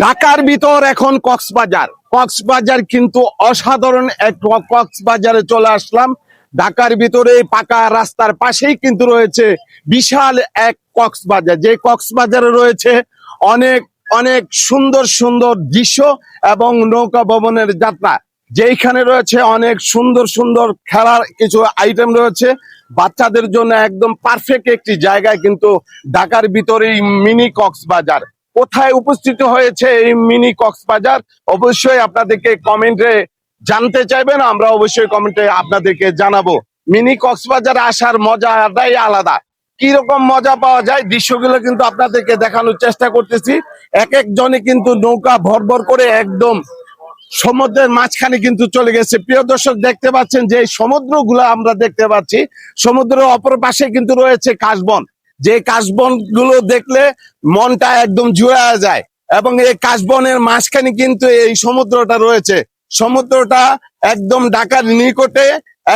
ঢাকার ভিতর এখন কক্সবাজার কিন্তু অসাধারণ এক কক্সবাজারে চলে আসলাম। ঢাকার ভিতরে পাকা রাস্তার পাশেই কিন্তু রয়েছে বিশাল এক কক্সবাজার, যে কক্সবাজারে রয়েছে অনেক অনেক সুন্দর সুন্দর দৃশ্য এবং নৌকা ভবনের যাত্রা, যেখানে রয়েছে অনেক সুন্দর সুন্দর খেলার কিছু আইটেম রয়েছে বাচ্চাদের জন্য। একদম পারফেক্ট একটি জায়গায় কিন্তু ঢাকার ভিতরে মিনি কক্সবাজার। কোথায় উপস্থিত হয়েছে এই মিনি কক্সবাজার অবশ্যই আপনাদেরকে কমেন্টে জানতে চাইবেন, আমরা অবশ্যই কমেন্টে আপনাদেরকে জানাবো। মিনি কক্সবাজার আসার মজাটাই আলাদা। কি রকম মজা পাওয়া যায় দৃশ্যগুলো কিন্তু আপনাদেরকে দেখানোর চেষ্টা করতেছি। এক একজনে কিন্তু নৌকা ভর করে একদম সমুদ্রের মাঝখানে কিন্তু চলে গেছে। প্রিয় দর্শক, দেখতে পাচ্ছেন যে সমুদ্রগুলো আমরা দেখতে পাচ্ছি, সমুদ্রের অপর পাশে কিন্তু রয়েছে কাশবন, যে কাশবন গুলো দেখলে মনটা একদম জুড়ে যায়। এবং এই কাশবনের মাঝখানে কিন্তু এই সমুদ্রটা রয়েছে। সমুদ্রটা একদম ঢাকার নিকটে,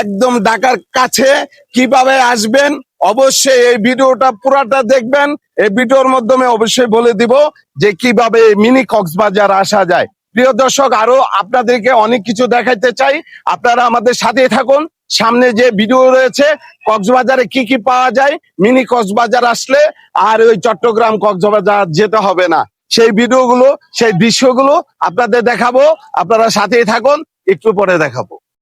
একদম ঢাকার কাছে। কিভাবে আসবেন অবশ্যই এই ভিডিওটা পুরাটা দেখবেন। এই ভিডিওর মাধ্যমে অবশ্যই বলে দিব যে কিভাবে মিনি কক্সবাজার আসা যায়। প্রিয় দর্শক, আরো আপনাদেরকে অনেক কিছু দেখাইতে চাই, আপনারা আমাদের সাথে থাকুন। সামনে যে ভিডিও রয়েছে কক্সবাজারে কি কি পাওয়া যায়, মিনি কক্সবাজার আসলে আর ওই চট্টগ্রাম কক্সবাজার যেতে হবে না, সেই ভিডিওগুলো সেই দৃশ্যগুলো আপনাদের দেখাবো। আপনারা সাথেই থাকুন, একটু পরে দেখাবো।